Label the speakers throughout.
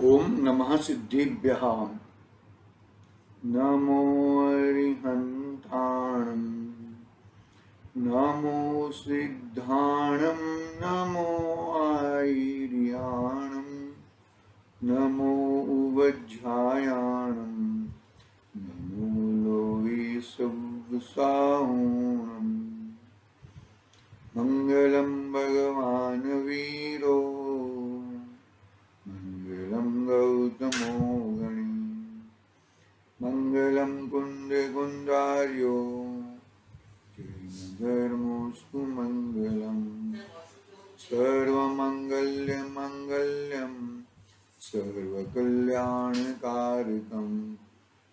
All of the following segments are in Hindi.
Speaker 1: ओम नमः सिद्धेभ्यः। नमो अरिहन्ताणं नमो सिद्धाणं नमो आयर्याणं नमो उवज्झायाणं नमो लोये सव्साहूणं मंगलं भगवान् वीरो मंगलं गौतमो गणी मंगलं कुन्दकुन्दार्यो जैनधर्मोऽस्तु मंगलम् सर्वमङ्गल्यमङ्गल्यं सर्वकल्याणकारकं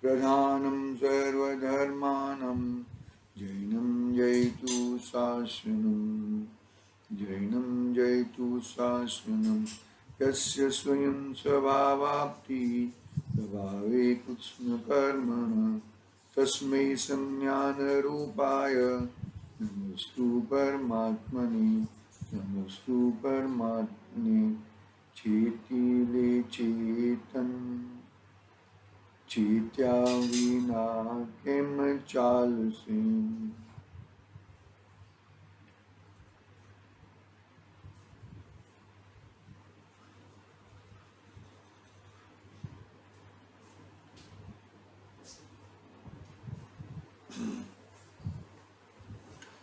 Speaker 1: प्रधानं सर्वधर्माणां जैनं जयतु शासनं जैनं जयतु शासनं यस्य स्वयं स्वभावाप्ति स्वभावे कृत्स्नकर्मणः तस्मै संज्ञानरूपाय नमस्तु परमात्मने नमस्तु परमात्मने चेतिले चेतन चेत्या विना केम चालसे।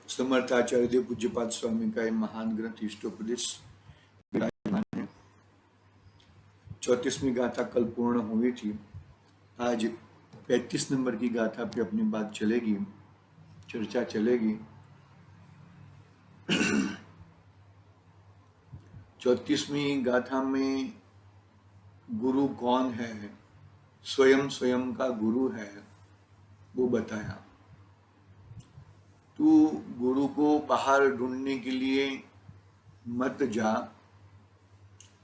Speaker 1: समर्थ आचार्य देव पूज्यपाद स्वामी का महान ग्रंथ इष्टोपदेश 34वीं गाथा कल पूर्ण हुई थी। आज 35 नंबर की गाथा पे अपनी बात चलेगी, चर्चा चलेगी। 34वीं गाथा में गुरु कौन है, स्वयं का गुरु है वो बताया। तू गुरु को बाहर ढूंढने के लिए मत जा,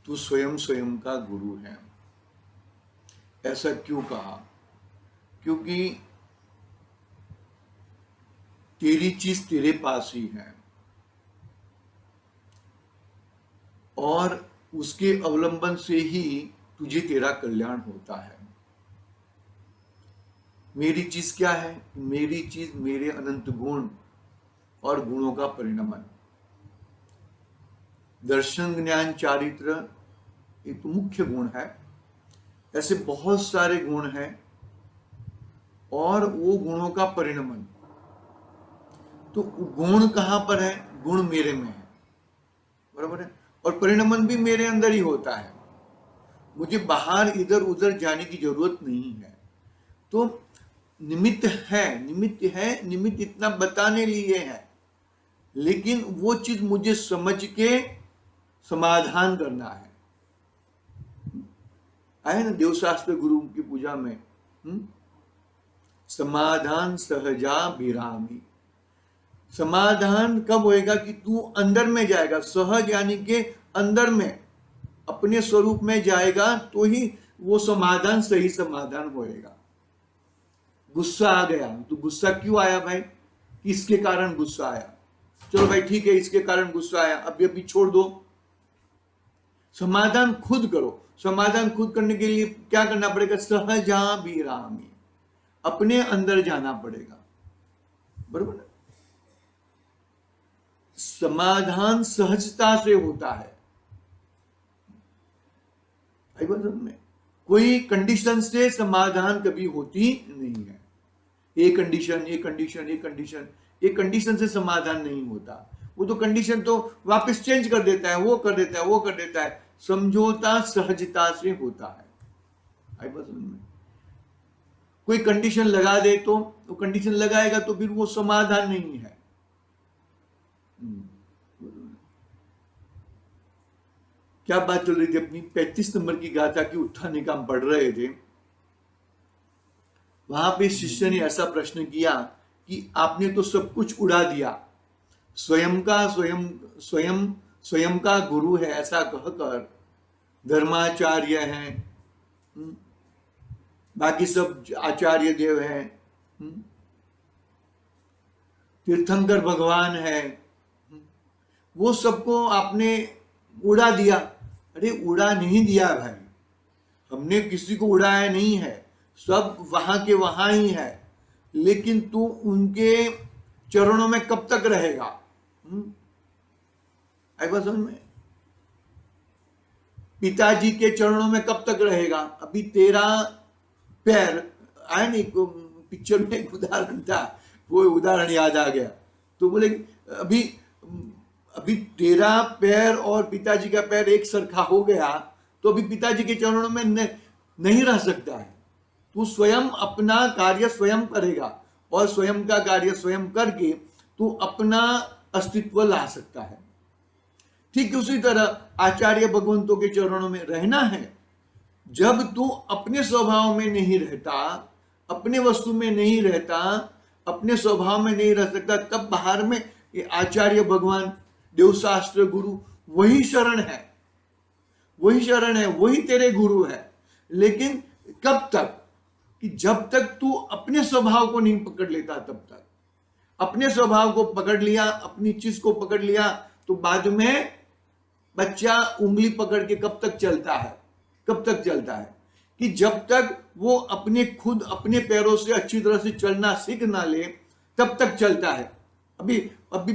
Speaker 1: तू स्वयं का गुरु है। ऐसा क्यों कहा? क्योंकि तेरी चीज तेरे पास ही है और उसके अवलंबन से ही तुझे तेरा कल्याण होता है। मेरी चीज क्या है? मेरी चीज मेरे अनंत गुण और गुणों का परिणमन। दर्शन ज्ञान चारित्र एक तो मुख्य गुण है, ऐसे बहुत सारे गुण हैं और वो गुणों का परिणमन। तो गुण कहां पर है? गुण मेरे में है, बराबर है, और परिणमन भी मेरे अंदर ही होता है। मुझे बाहर इधर उधर जाने की जरूरत नहीं है। तो निमित्त है, निमित्त इतना बताने लिए है, लेकिन वो चीज मुझे समझ के समाधान करना है। आए ना देवशास्त्र गुरु की पूजा में, समाधान सहजा विरामी। समाधान कब होएगा? कि तू अंदर में जाएगा, सहज यानी के अंदर में अपने स्वरूप में जाएगा तो ही वो समाधान सही समाधान होएगा। गुस्सा आ गया, तो गुस्सा क्यों आया भाई? किसके कारण गुस्सा आया? चलो भाई ठीक है, इसके कारण गुस्सा आया, अभी छोड़ दो। समाधान खुद करो। समाधान खुद करने के लिए क्या करना पड़ेगा? सहजा विरामी, अपने अंदर जाना पड़ेगा, बरोबर। समाधान सहजता से होता है। में कोई कंडीशन से समाधान कभी होती नहीं है। एक कंडीशन से समाधान नहीं होता। वो तो कंडीशन तो वापस चेंज कर देता है, वो कर देता है। समझौता सहजता से होता है। कोई कंडीशन लगा दे तो कंडीशन लगाएगा तो फिर वो समाधान नहीं है। क्या बात चल रही थी अपनी? 35 नंबर की गाथा की उत्थान का हम पढ़ रहे थे। वहां पे शिष्य ने ऐसा प्रश्न किया कि आपने तो सब कुछ उड़ा दिया, स्वयं का गुरु है ऐसा कहकर, धर्माचार्य हैं, बाकी सब आचार्य देव हैं, तीर्थंकर भगवान है, वो सबको आपने उड़ा दिया। अरे उड़ा नहीं दिया भाई, हमने किसी को उड़ाया नहीं है, सब वहां के वहां ही है, लेकिन तू उनके चरणों में कब तक रहेगा? आई बात समझ में? पिताजी के चरणों में कब तक रहेगा? अभी तेरा पैर आया नहीं, पिक्चर में एक उदाहरण था, वो उदाहरण याद आ गया, तो बोले अभी अभी तेरा पैर और पिताजी का पैर एक सरखा हो गया तो अभी पिताजी के चरणों में नहीं रह सकता है। तू स्वयं अपना कार्य स्वयं करेगा और स्वयं का कार्य स्वयं करके तू अपना अस्तित्व ला सकता है। ठीक उसी तरह आचार्य भगवंतों के चरणों में रहना है। जब तू अपने स्वभाव में नहीं रहता, अपने वस्तु में नहीं रहता, अपने स्वभाव में नहीं रह सकता, तब बाहर में ये आचार्य भगवान, देवशास्त्र गुरु वही शरण है, वही शरण है, वही तेरे गुरु है। लेकिन कब तक? कि जब तक तू अपने स्वभाव को नहीं पकड़ लेता तब तक। अपने स्वभाव को पकड़ लिया, अपनी चीज को पकड़ लिया, तो बाद में बच्चा उंगली पकड़ के कब तक चलता है? कब तक चलता है? कि जब तक वो खुद अपने पैरों से अच्छी तरह से चलना सीख ना ले तब तक चलता है। अभी अभी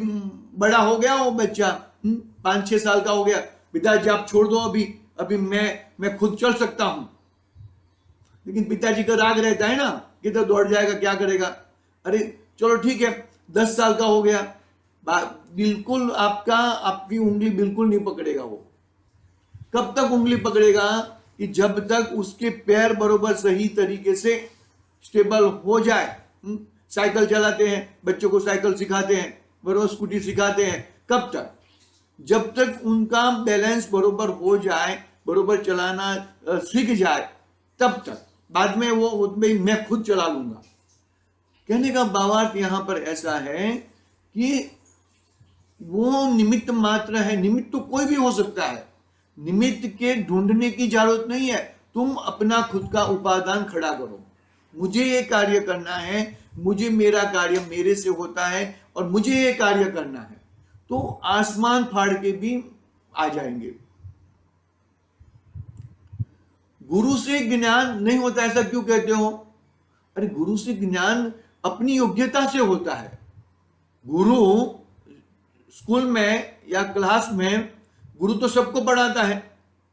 Speaker 1: बड़ा हो गया वो बच्चा, 5-6 साल का हो गया, पिताजी आप छोड़ दो, अभी मैं खुद चल सकता हूं। लेकिन पिताजी का राग रहता है ना, किधर दौड़ जाएगा, क्या करेगा? अरे चलो ठीक है, 10 साल का हो गया, बिल्कुल आपकी उंगली बिल्कुल नहीं पकड़ेगा वो। कब तक उंगली पकड़ेगा? कि जब तक उसके पैर बरोबर सही तरीके से स्टेबल हो जाए। साइकिल चलाते हैं, बच्चों को साइकिल सिखाते हैं, बरोबर स्कूटी सिखाते हैं, कब तक? जब तक उनका बैलेंस बरोबर हो जाए, बरोबर चलाना सीख जाए, तब तक। बाद में वो मैं खुद चला लूंगा। कहने का भावार्थ यहां पर ऐसा है कि वो निमित्त मात्र है। निमित्त तो कोई भी हो सकता है, निमित्त के ढूंढने की जरूरत नहीं है। तुम अपना खुद का उपादान खड़ा करो, मुझे ये कार्य करना है, मुझे मेरा कार्य मेरे से होता है और मुझे ये कार्य करना है, तो आसमान फाड़ के भी आ जाएंगे। गुरु से ज्ञान नहीं होता, ऐसा क्यों कहते हो? अरे गुरु से ज्ञान अपनी योग्यता से होता है। गुरु स्कूल में या क्लास में गुरु तो सबको पढ़ाता है,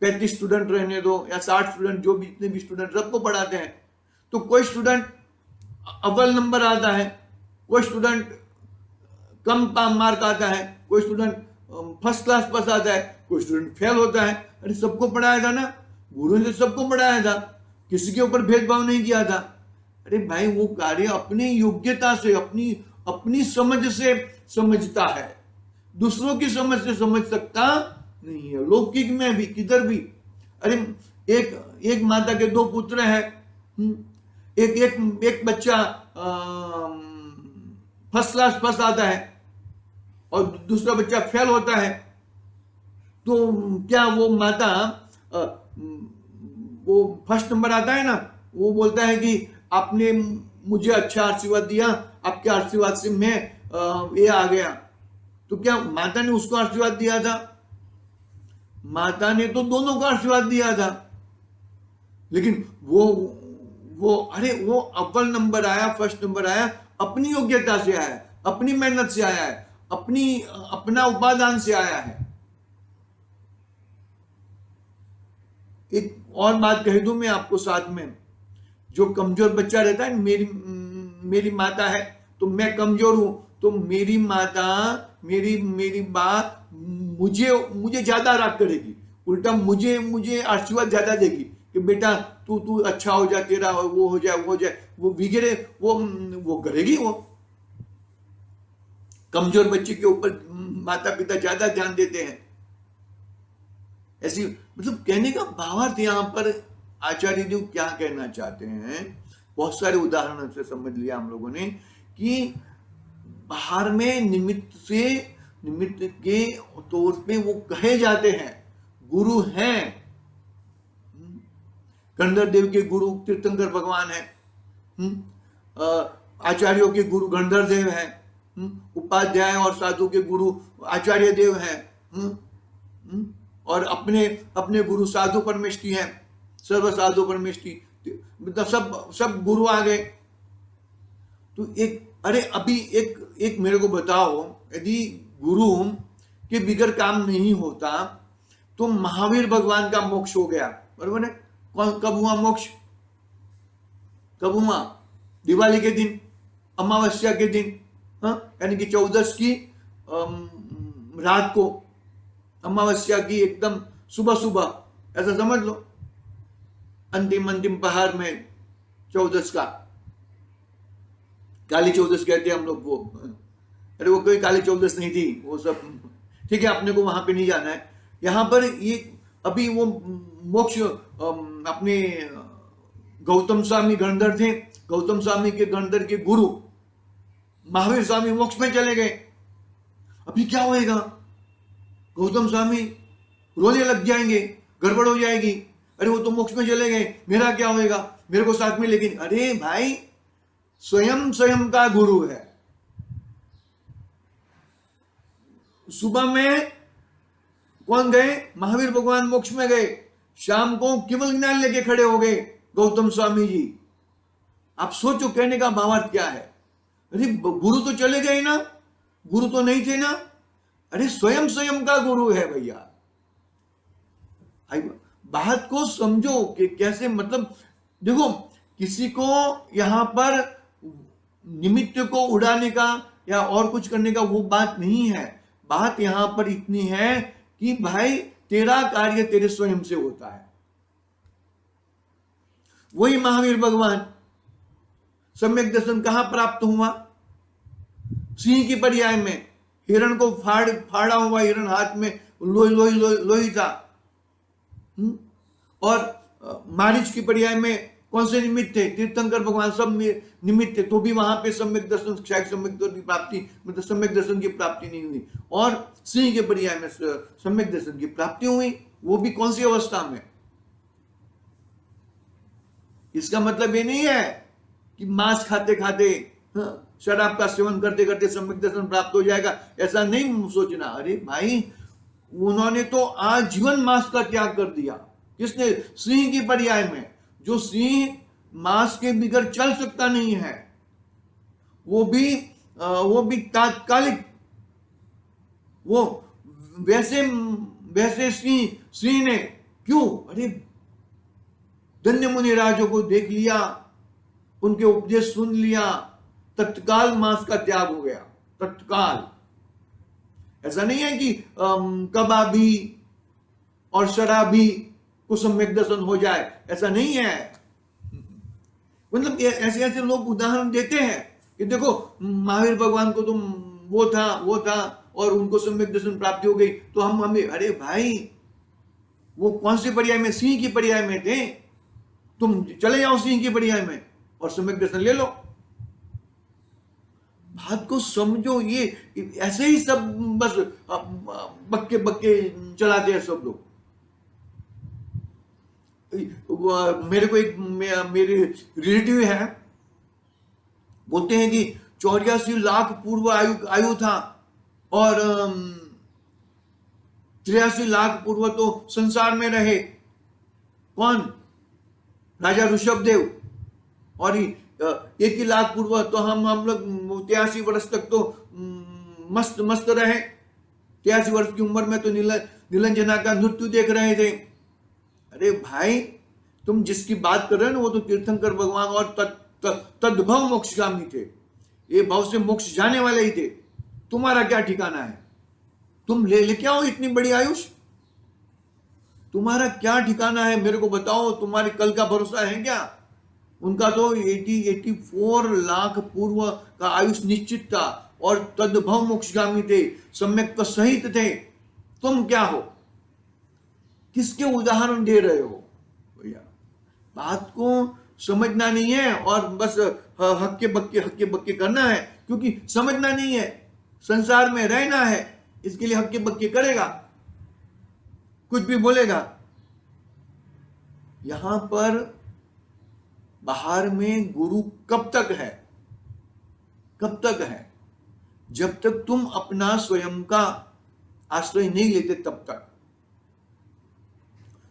Speaker 1: 35 स्टूडेंट रहने दो या 60 स्टूडेंट, जो भी जितने भी स्टूडेंट सबको पढ़ाते हैं। तो कोई स्टूडेंट अव्वल नंबर आता है, कोई स्टूडेंट कम मार्क आता है, कोई स्टूडेंट फर्स्ट क्लास पास आता है, कोई स्टूडेंट फेल होता है। अरे सबको पढ़ाया था ना, गुरु ने सबको पढ़ाया था, किसी के ऊपर भेदभाव नहीं किया था। अरे भाई वो कार्य अपनी योग्यता से, अपनी समझ से समझता है, दूसरों की समझ से समझ सकता नहीं है। लौकिक में भी किधर भी, अरे एक माता के 2 पुत्र हैं, एक बच्चा फर्स्ट क्लास पास आता है और दूसरा बच्चा फेल होता है, तो क्या वो माता, वो फर्स्ट नंबर आता है ना, वो बोलता है कि आपने मुझे अच्छा आशीर्वाद दिया, आपके आशीर्वाद से मैं ये आ गया, तो क्या माता ने उसको आशीर्वाद दिया था? माता ने तो दोनों को आशीर्वाद दिया था। लेकिन वो अव्वल नंबर आया, फर्स्ट नंबर आया, अपनी योग्यता से आया, अपनी मेहनत से आया है, अपना उपादान से आया है। एक और बात कह दूं मैं आपको साथ में, जो कमजोर बच्चा रहता है, मेरी माता है तो मैं कमजोर हूं, तो मेरी माता मेरी बात मुझे ज्यादा राग करेगी, उल्टा मुझे आशीर्वाद ज्यादा देगी कि बेटा तू अच्छा हो जा, तेरा वो हो जाए, वो वगैरह वो करेगी। वो कमजोर बच्चे के ऊपर माता पिता ज्यादा ध्यान देते हैं। ऐसी मतलब कहने का भावार्थ यहां पर आचार्य जी क्या कहना चाहते हैं, बहुत सारे उदाहरणों से समझ लिया हम लोगों ने कि बाहर में निमित्त के तौर पे वो कहे जाते हैं, गुरु हैं। गंधर्व देव के गुरु तीर्थंकर भगवान है, आचार्यों के गुरु गंधर्व देव है, उपाध्याय और साधु के गुरु आचार्य देव है, और अपने गुरु साधु परमेष्ठी है। सर्व साधु परमेष्टि, मतलब सब सब गुरु आ गए। तो अरे अभी एक मेरे को बताओ, यदि गुरु के बिगड़ काम नहीं होता तो महावीर भगवान का मोक्ष हो गया, बरोबर है? कब हुआ मोक्ष? कब हुआ? दिवाली के दिन, अमावस्या के दिन, यानी कि 14 की रात को, अमावस्या की एकदम सुबह सुबह, ऐसा समझ लो, अंतिम पहाड़ में 14 का, काली 14 कहते हैं हम लोग वो। अरे वो कोई काली 14 नहीं थी, वो सब ठीक है, अपने को वहां पे नहीं जाना है। यहाँ पर ये अभी वो मोक्ष, अपने गौतम स्वामी गणधर थे, गौतम स्वामी के गणधर के गुरु महावीर स्वामी मोक्ष में चले गए। अभी क्या होएगा? गौतम स्वामी रोने लग जाएंगे, गड़बड़ हो जाएगी। अरे वो तो मोक्ष में चले गए, मेरा क्या होएगा? मेरे को साथ में, लेकिन अरे भाई स्वयं का गुरु है। सुबह में कौन गए? महावीर भगवान मोक्ष में गए, शाम को केवल ज्ञान लेके खड़े हो गए गौतम स्वामी जी। आप सोचो कहने का भावार्थ क्या है? अरे गुरु तो चले गए ना, गुरु तो नहीं थे ना। अरे स्वयं का गुरु है भैया। बात को समझो कि कैसे, मतलब देखो, किसी को यहां पर निमित्त को उड़ाने का या और कुछ करने का वो बात नहीं है। बात यहां पर इतनी है कि भाई तेरा कार्य तेरे स्वयं से होता है। वही महावीर भगवान सम्यक दर्शन कहां प्राप्त हुआ? सिंह की पर्याय में। हिरण को फाड़ा हुआ हिरण, हाथ में लोही था। और मारीच की पर्याय में कौन से निमित्त थे? तीर्थंकर भगवान, सब निमित्त थे, तो भी वहां पे सम्यक दर्शन, सम्यक दर्शन की प्राप्ति, मतलब सम्यक दर्शन की प्राप्ति नहीं हुई। और सिंह के पर्याय में सम्यक दर्शन की प्राप्ति हुई, वो भी कौन सी अवस्था में? इसका मतलब ये नहीं है कि मांस खाते खाते, शराब का सेवन करते करते सम्यक दर्शन प्राप्त हो जाएगा, ऐसा नहीं सोचना। अरे भाई, उन्होंने तो आजीवन मांस का त्याग कर दिया। किसने? सिंह की पर्याय में। जो सिंह मांस के बिगड़ चल सकता नहीं है, वो भी तात्कालिक, वो वैसे सिंह ने क्यों? अरे धन्य मुनि राजों को देख लिया, उनके उपदेश सुन लिया, तत्काल मांस का त्याग हो गया, तत्काल। ऐसा नहीं है कि कबाबी और शराबी को सम्यक दर्शन हो जाए, ऐसा नहीं है। मतलब ऐसे लोग उदाहरण देते हैं कि देखो महावीर भगवान को तो वो था और उनको सम्यक दर्शन प्राप्ति हो गई, तो हमें, अरे भाई वो कौन सी पर्याय में? सिंह की पर्याय में थे। तुम चले जाओ सिंह की पर्याय में और सम्यक दर्शन ले लो। बात को समझो। ये ऐसे ही सब बस बक्के चलाते हैं सब लोग। मेरे को मेरे रिलेटिव है, बोलते हैं कि 84 लाख पूर्व आयु था और 83 लाख पूर्व तो संसार में रहे। कौन? राजा ऋषभदेव। और 1 लाख पूर्व तो हम लोग 83 वर्ष तक तो मस्त रहे। 83 वर्ष की उम्र में तो नीलांजना का नृत्य देख रहे थे। अरे भाई, तुम जिसकी बात कर रहे हो ना, वो तो तीर्थंकर भगवान और तद्भव मोक्षगामी थे। ये भाव से मोक्ष जाने वाले ही थे। तुम्हारा क्या ठिकाना है? तुम लेके आओ इतनी बड़ी आयुष, तुम्हारा क्या ठिकाना है? मेरे को बताओ, तुम्हारी कल का भरोसा है क्या? उनका तो 84 लाख पूर्व का आयुष निश्चित था और तद्भव मोक्षगामी थे, सम्यक सहित थे। तुम क्या हो? किसके उदाहरण दे रहे हो भैया? बात को समझना नहीं है और बस हक्के बक्के करना है, क्योंकि समझना नहीं है, संसार में रहना है, इसके लिए हक्के बक्के करेगा, कुछ भी बोलेगा। यहां पर बाहर में गुरु कब तक है? कब तक है? जब तक तुम अपना स्वयं का आश्रय नहीं लेते तब तक।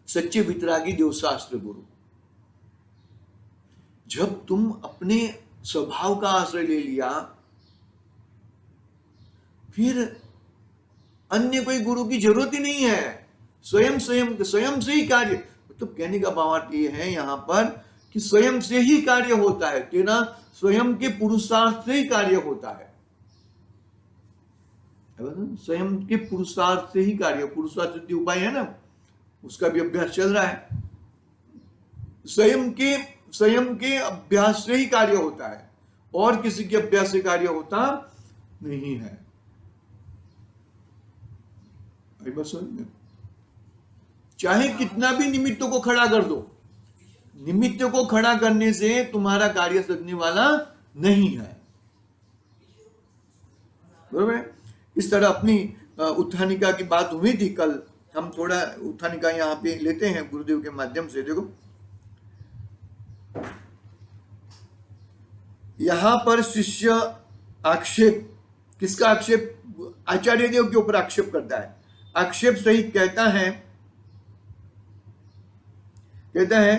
Speaker 1: सच्चे वितरागी देवशास्त्र गुरु। जब तुम अपने स्वभाव का आश्रय ले लिया, फिर अन्य कोई गुरु की जरूरत ही नहीं है। स्वयं से ही कार्य, मतलब कहने का भावार्थ ये है यहां पर कि स्वयं से ही कार्य होता है, तेरा स्वयं के पुरुषार्थ से ही कार्य होता है। स्वयं के पुरुषार्थ से ही कार्य, पुरुषार्थ सिद्धि उपाय है ना, उसका भी अभ्यास चल रहा है। स्वयं के अभ्यास से ही कार्य होता है, और किसी के अभ्यास से कार्य होता नहीं है। बस चाहे कितना भी निमित्तों को खड़ा कर दो, निमित्त को खड़ा करने से तुम्हारा कार्य लगने वाला नहीं है। बरोबर। इस तरह अपनी उत्थानिका की बात हुई थी कल, हम थोड़ा उत्थानिका यहाँ पे लेते हैं गुरुदेव के माध्यम से। देखो यहां पर शिष्य आक्षेप, किसका आक्षेप? आचार्य देव के ऊपर आक्षेप करता है। आक्षेप सहित कहता है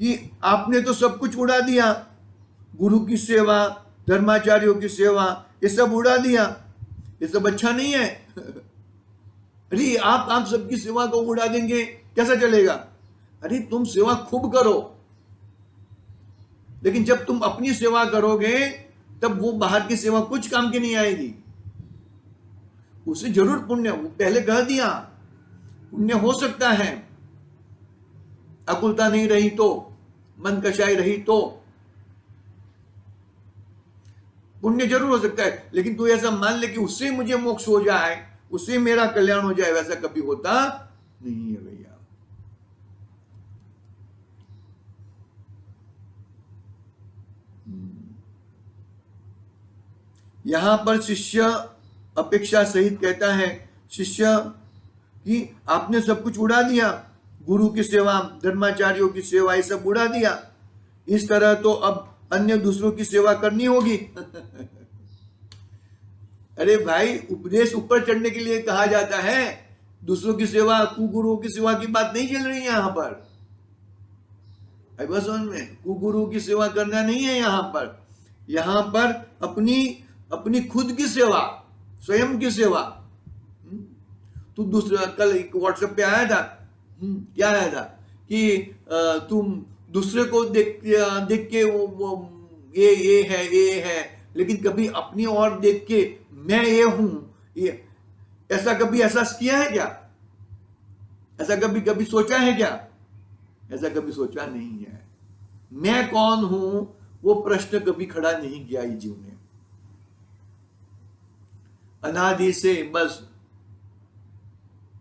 Speaker 1: कि आपने तो सब कुछ उड़ा दिया, गुरु की सेवा, धर्माचार्यों की सेवा, ये सब उड़ा दिया, ये सब अच्छा नहीं है। अरे आप सबकी सेवा को उड़ा देंगे, कैसा चलेगा? अरे तुम सेवा खूब करो, लेकिन जब तुम अपनी सेवा करोगे तब वो बाहर की सेवा कुछ काम की नहीं आएगी। उसे जरूर पुण्य, वो पहले कह दिया, पुण्य हो सकता है, अकुलता नहीं रही तो, मन कषाय रही तो पुण्य जरूर हो सकता है, लेकिन तू ऐसा मान ले कि उससे मुझे मोक्ष हो जाए, उससे मेरा कल्याण हो जाए, वैसा कभी होता नहीं है भैया। यहां पर शिष्य अपेक्षा सहित कहता है, शिष्य कि आपने सब कुछ उड़ा दिया, गुरु की सेवा, धर्माचार्यों की सेवा, ये सब उड़ा दिया, इस तरह तो अब अन्य दूसरों की सेवा करनी होगी। अरे भाई, उपदेश ऊपर चढ़ने के लिए कहा जाता है, दूसरों की सेवा, कुगुरुओं की सेवा की बात नहीं चल रही है यहां पर। बस में कुगुरु की सेवा करना नहीं है यहां पर। यहां पर अपनी खुद की सेवा, स्वयं की सेवा। तू दूसरा, कल एक व्हाट्सएप पे आया था, क्या आया था कि तुम दूसरे को देख के वो ये है, लेकिन कभी अपनी ओर देख के मैं ये हूं, ये ऐसा कभी एहसास किया है क्या? ऐसा कभी सोचा है क्या? ऐसा कभी सोचा नहीं है। मैं कौन हूं वो प्रश्न कभी खड़ा नहीं किया इस जीव ने। अनादि से बस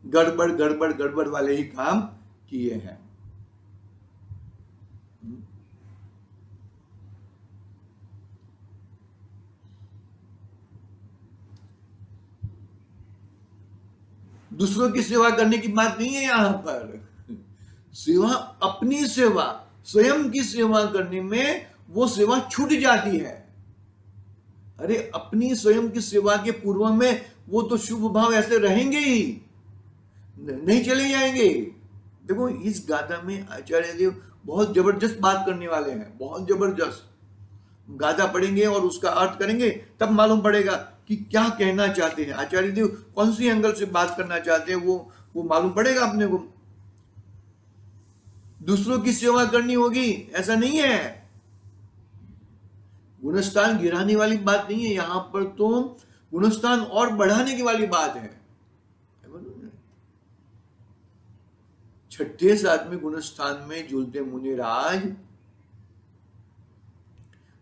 Speaker 1: गड़बड़ वाले ही काम किए हैं। दूसरों की सेवा करने की बात नहीं है यहां पर। सेवा, अपनी सेवा, स्वयं की सेवा करने में वो सेवा छूट जाती है। अरे अपनी स्वयं की सेवा के पूर्व में वो तो शुभ भाव ऐसे रहेंगे ही, नहीं चले जाएंगे। देखो इस गाथा में आचार्य देव बहुत जबरदस्त बात करने वाले हैं, बहुत जबरदस्त। गाथा पढ़ेंगे और उसका अर्थ करेंगे तब मालूम पड़ेगा कि क्या कहना चाहते हैं आचार्य देव, कौन सी एंगल से बात करना चाहते हैं, वो मालूम पड़ेगा अपने को। दूसरों की सेवा करनी होगी ऐसा नहीं है, गुणस्थान गिराने वाली बात नहीं है यहां पर, तो गुणस्थान और बढ़ाने की वाली बात है। छठे सातवें गुणस्थान में झूलते मुनिराज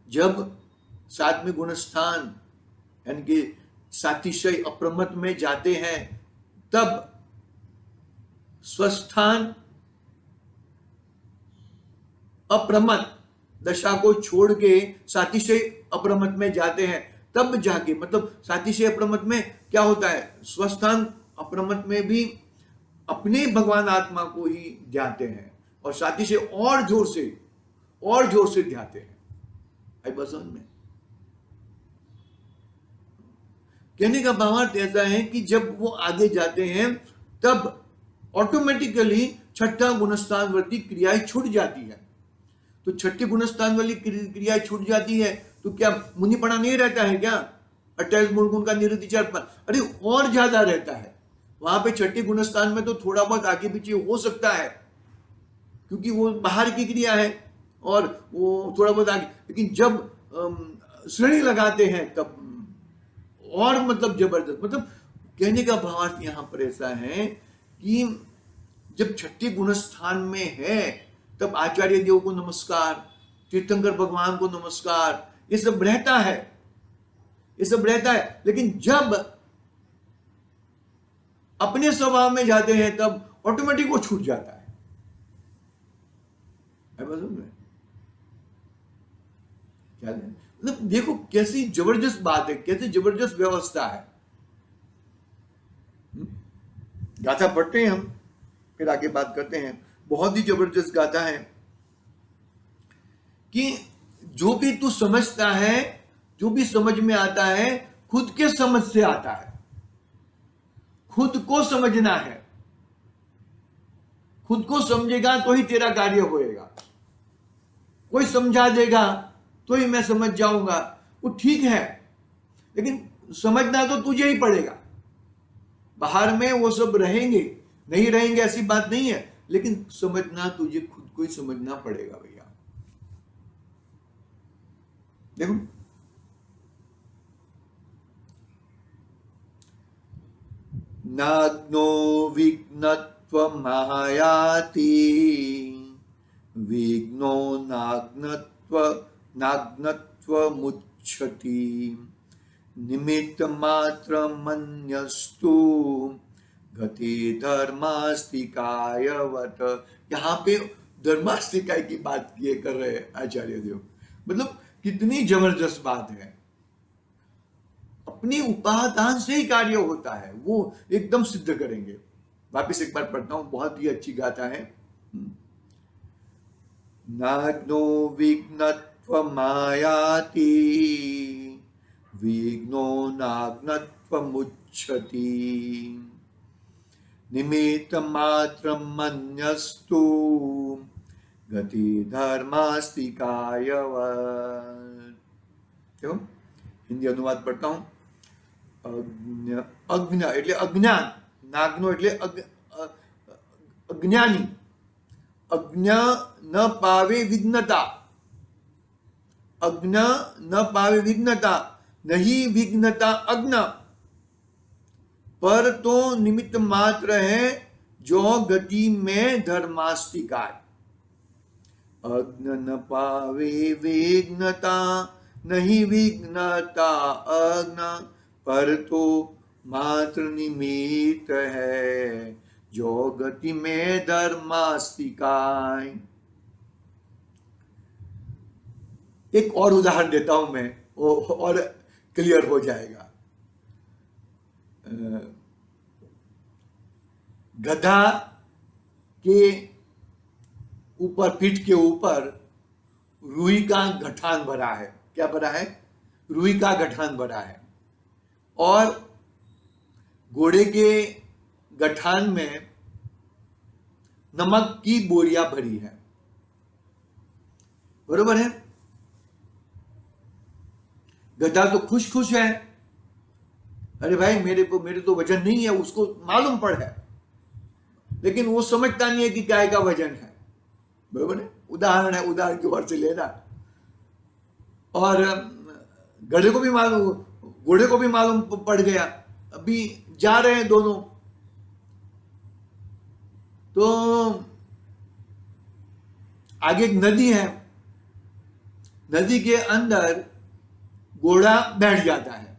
Speaker 1: जब सातवें गुणस्थान यानी कि सातिशय अप्रमत में जाते हैं, तब स्वस्थान अप्रमत दशा को छोड़ के सातिशय अप्रमत में जाते हैं, तब जाके, मतलब सातिशय अप्रमत में क्या होता है, स्वस्थान अप्रमत में भी अपने भगवान आत्मा को ही ध्याते हैं, और सातिशय और जोर से ध्याते हैं। आई बात समझ में? कहने का भावार्थ ऐसा है कि जब वो आगे जाते हैं तब ऑटोमेटिकली छठा गुणस्थान वाली क्रियाएं छूट जाती है। तो छठी गुणस्थान वाली क्रियाएं छूट जाती है तो क्या मुनिपना नहीं रहता है क्या? 28 मूल गुण का निरुद्धिचार, अरे और ज्यादा रहता है वहां पे। छठी गुणस्थान में तो थोड़ा बहुत आगे पीछे हो सकता है क्योंकि वो बाहर की क्रिया है और वो थोड़ा बहुत आगे, लेकिन जब श्रेणी लगाते हैं तब और मतलब जबरदस्त। मतलब कहने का भावार्थ यहां पर ऐसा है कि जब छठी गुणस्थान में है तब आचार्य देव को नमस्कार, तीर्थंकर भगवान को नमस्कार, ये सब रहता है, ये सब रहता है। लेकिन जब अपने स्वभाव में जाते हैं तब ऑटोमेटिक वो छूट जाता है। क्या मतलब देखो कैसी जबरदस्त बात है, कैसी जबरदस्त व्यवस्था है। गाथा पढ़ते हैं हम, फिर आगे बात करते हैं। बहुत ही जबरदस्त गाथा है कि जो भी तू समझता है, जो भी समझ में आता है, खुद के समझ से आता है। खुद को समझना है, खुद को समझेगा तो ही तेरा कार्य होएगा। कोई समझा देगा तो ही मैं समझ जाऊंगा, वो ठीक है, लेकिन समझना तो तुझे ही पड़ेगा। बाहर में वो सब रहेंगे, नहीं रहेंगे ऐसी बात नहीं है, लेकिन समझना तुझे खुद को ही समझना पड़ेगा भैया। देखो नाग्नो विघ्नत्वमायाति, विघ्नो नाग्नत्वमुच्यति, निमित्त मात्र मन्यस्तु गति धर्मास्तिकायवत। यहाँ पे धर्मास्तिकाय की बात किए कर रहे हैं आचार्य देव। मतलब कितनी जबरदस्त बात है। अपनी उपादान से ही कार्य होता है, वो एकदम सिद्ध करेंगे। वापिस एक बार पढ़ता हूं, बहुत ही अच्छी गाथा है। नाग्नो विघ्नत्वमायाति, विघ्नो नाग्नत्वमुच्यति, निमित्त मात्रं मन्यस्तु गति धर्मास्तिकायवत्। देखो हिंदी अनुवाद पढ़ता हूं। अज्ञ એટલે અજ્ઞાન, નાગનો એટલે અજ્ઞાની, અજ્ઞ ન પાવે વિઘ્નતા, अज्ञ न पावे विघ्नता, नहीं विघ्नता अज्ञ, पर तो निमित्त मात्र है जो गति में धर्मास्तिका। अज्ञ न पावे विघ्नता, नहीं विघ्नता अज्ञ, पर तो मात्र निमित्त है जो गति में धर्मास्तिकाय। एक और उदाहरण देता हूं मैं, और क्लियर हो जाएगा। गधा के ऊपर, पीठ के ऊपर रुई का गठान भरा है। क्या भरा है? रुई का गठान भरा है। और घोड़े के गठान में नमक की बोरियां भरी है। बरोबर है? गधा तो खुश खुश है, अरे भाई मेरे तो वजन नहीं है, उसको मालूम पड़ है, लेकिन वो समझता नहीं है कि गाय का वजन है। बरोबर है? उदाहरण है, उदाहरण की ओर से लेना। और गधे को भी मालूम, घोड़े को भी मालूम पड़ गया। अभी जा रहे हैं दोनों, तो आगे एक नदी है, नदी के अंदर घोड़ा बैठ जाता है।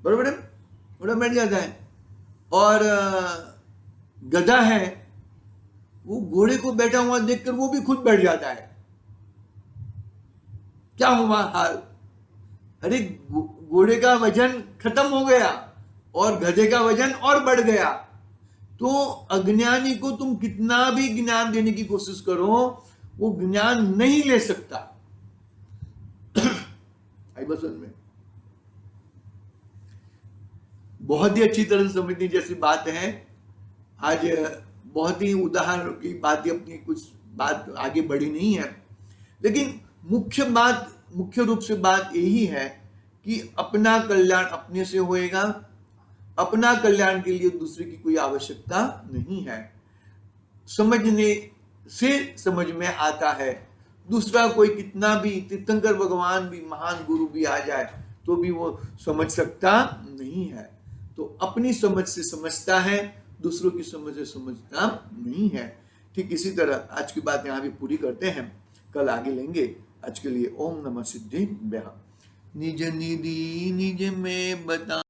Speaker 1: बरोबर है? घोड़ा बैठ जाता है और गधा है, वो घोड़े को बैठा हुआ देखकर वो भी खुद बैठ जाता है। क्या हुआ हाल? अरे घोड़े का वजन खत्म हो गया और गधे का वजन और बढ़ गया। तो अज्ञानी को तुम कितना भी ज्ञान देने की कोशिश करो, वो ज्ञान नहीं ले सकता। आई बस में बहुत ही अच्छी तरह से समझने जैसी बात है। आज बहुत ही उदाहरण की बात, अपनी कुछ बात आगे बढ़ी नहीं है, लेकिन मुख्य रूप से बात यही है कि अपना कल्याण अपने से होएगा, अपना कल्याण के लिए दूसरे की कोई आवश्यकता नहीं है। समझने से समझ में आता है, दूसरा कोई कितना भी तीर्थंकर भगवान भी, महान गुरु भी आ जाए तो भी वो समझ सकता नहीं है। तो अपनी समझ से समझता है, दूसरों की समझ से समझता नहीं है। ठीक इसी तरह आज की बात यहाँ भी पूरी करते हैं, कल आगे लेंगे। आज के लिए ओम नमः सिद्धि। निज निधि निज में बता